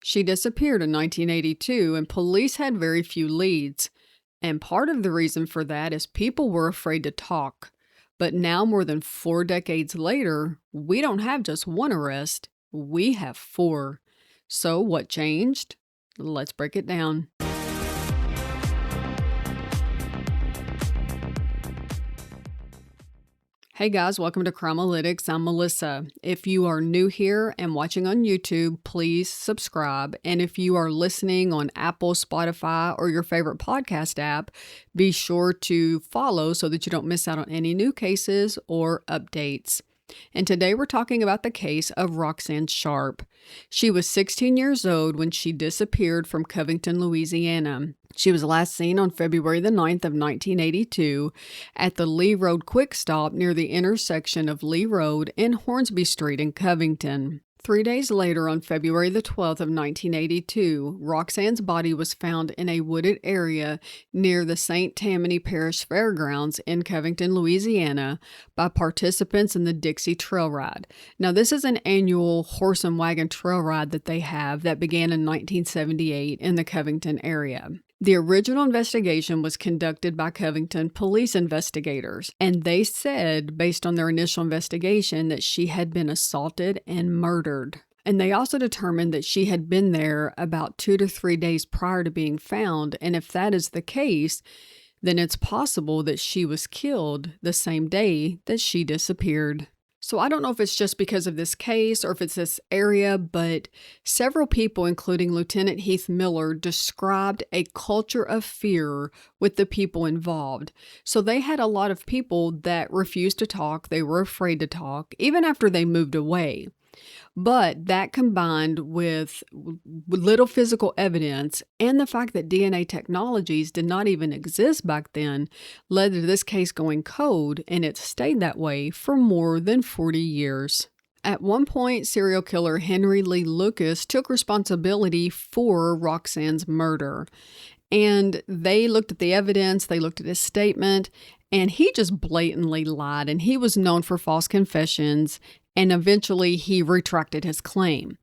She disappeared in 1982, and police had very few leads. And part of the reason for that is people were afraid to talk. But now, more than 4 decades later, we don't have just one arrest, we have four. So, what changed? Let's break it down. Hey guys, welcome to Crimealytics. I'm Melissa. If you are new here and watching on YouTube, please subscribe. And if you are listening on Apple, Spotify, or your favorite podcast app, be sure to follow so that you don't miss out on any new cases or updates. And today we're talking about the case of Roxanne Sharp. She was 16 years old when she disappeared from Covington, Louisiana. She was last seen on February the 9th of 1982 at the Lee Road Quick Stop near the intersection of Lee Road and Hornsby Street in Covington. 3 days later, on February the 12th of 1982, Roxanne's body was found in a wooded area near the St. Tammany Parish Fairgrounds in Covington, Louisiana, by participants in the Dixie Trail Ride. Now, this is an annual horse and wagon trail ride that they have that began in 1978 in the Covington area. The original investigation was conducted by Covington police investigators, and they said, based on their initial investigation, that she had been assaulted and murdered. And they also determined that she had been there about 2 to 3 days prior to being found, and if that is the case, then it's possible that she was killed the same day that she disappeared. So I don't know if it's just because of this case or if it's this area, but several people, including Lieutenant Heath Miller, described a culture of fear with the people involved. So they had a lot of people that refused to talk. They were afraid to talk, even after they moved away. But that combined with little physical evidence and the fact that DNA technologies did not even exist back then led to this case going cold, and it stayed that way for more than 40 years. At one point, serial killer Henry Lee Lucas took responsibility for Roxanne's murder. And they looked at the evidence, they looked at his statement, and he just blatantly lied, and he was known for false confessions. And eventually he retracted his claim.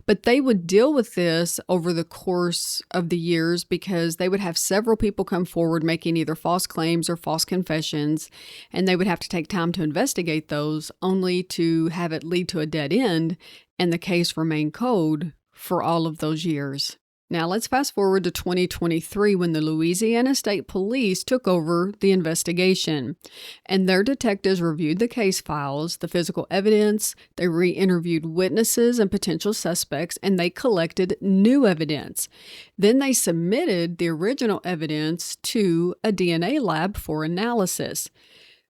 But they would deal with this over the course of the years because they would have several people come forward making either false claims or false confessions, and they would have to take time to investigate those only to have it lead to a dead end and the case remain cold for all of those years. Now let's fast forward to 2023 when the Louisiana State Police took over the investigation, and their detectives reviewed the case files, the physical evidence, they re-interviewed witnesses and potential suspects, and they collected new evidence. Then they submitted the original evidence to a DNA lab for analysis.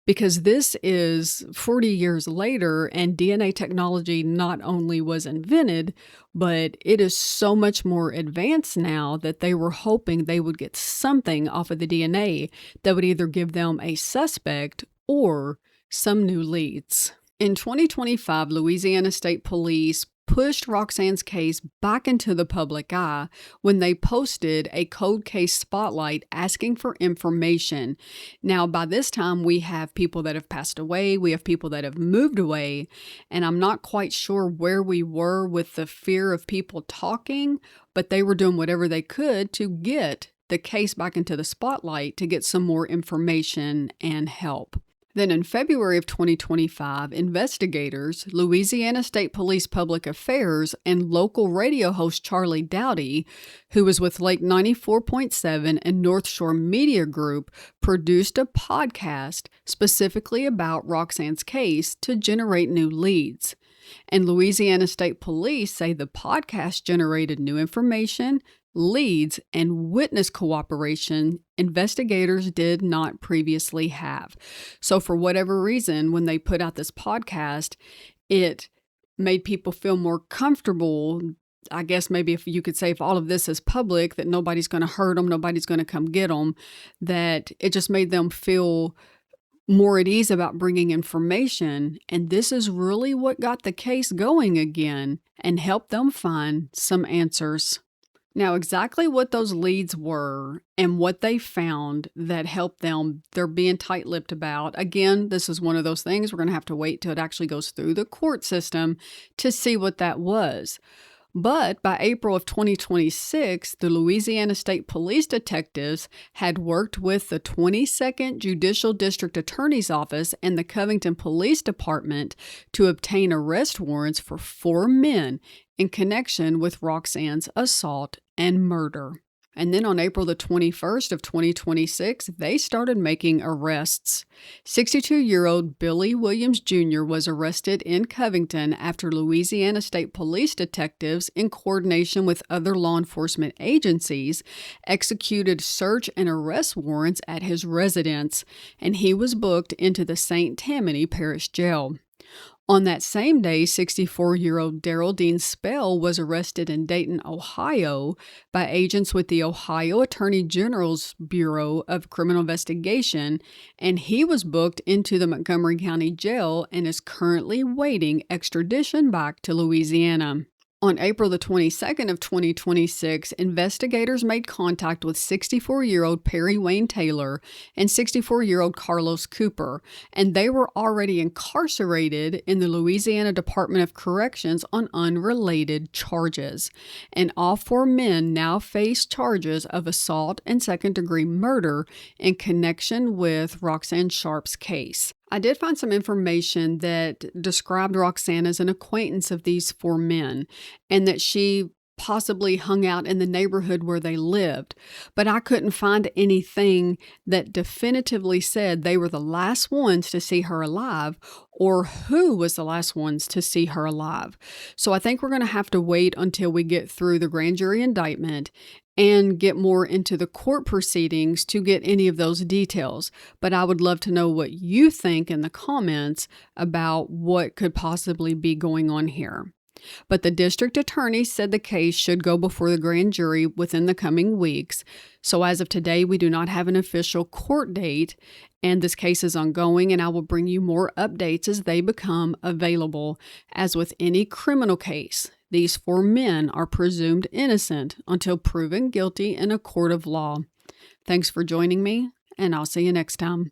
Because this is 40 years later, and DNA technology not only was invented, but it is so much more advanced now that they were hoping they would get something off of the DNA that would either give them a suspect or some new leads. In 2025, Louisiana State Police pushed Roxanne's case back into the public eye when they posted a cold case spotlight asking for information. Now, by this time, we have people that have passed away, we have people that have moved away, and I'm not quite sure where we were with the fear of people talking, but they were doing whatever they could to get the case back into the spotlight to get some more information and help. Then in February of 2025, investigators, Louisiana State Police Public Affairs, and local radio host Charlie Dowdy, who was with Lake 94.7 and North Shore Media Group, produced a podcast specifically about Roxanne's case to generate new leads. And Louisiana State Police say the podcast generated new information, leads, and witness cooperation investigators did not previously have. So for whatever reason, when they put out this podcast, it made people feel more comfortable. I guess maybe if you could say if all of this is public, that nobody's going to hurt them, nobody's going to come get them, that it just made them feel more at ease about bringing information. And this is really what got the case going again and helped them find some answers. Now, exactly what those leads were and what they found that helped them, they're being tight-lipped about. Again, this is one of those things we're going to have to wait till it actually goes through the court system to see what that was. But by April of 2026, the Louisiana State Police detectives had worked with the 22nd Judicial District Attorney's Office and the Covington Police Department to obtain arrest warrants for 4 men in connection with Roxanne's assault and murder. And then on April the 21st of 2026, they started making arrests. 62-year-old Billy Williams Jr. was arrested in Covington after Louisiana State Police detectives, in coordination with other law enforcement agencies, executed search and arrest warrants at his residence, and he was booked into the St. Tammany Parish Jail. On that same day, 64-year-old Darrell Dean Spell was arrested in Dayton, Ohio, by agents with the Ohio Attorney General's Bureau of Criminal Investigation, and he was booked into the Montgomery County Jail and is currently waiting extradition back to Louisiana. On April the 22nd of 2026, investigators made contact with 64-year-old Perry Wayne Taylor and 64-year-old Carlos Cooper, and they were already incarcerated in the Louisiana Department of Corrections on unrelated charges. And all 4 men now face charges of assault and second-degree murder in connection with Roxanne Sharp's case. I did find some information that described Roxanne as an acquaintance of these 4 men, and that she possibly hung out in the neighborhood where they lived, but I couldn't find anything that definitively said they were the last ones to see her alive or who was the last ones to see her alive. So I think we're going to have to wait until we get through the grand jury indictment and get more into the court proceedings to get any of those details. But I would love to know what you think in the comments about what could possibly be going on here. But the district attorney said the case should go before the grand jury within the coming weeks. So as of today, we do not have an official court date, and this case is ongoing, and I will bring you more updates as they become available. As with any criminal case, these 4 men are presumed innocent until proven guilty in a court of law. Thanks for joining me, and I'll see you next time.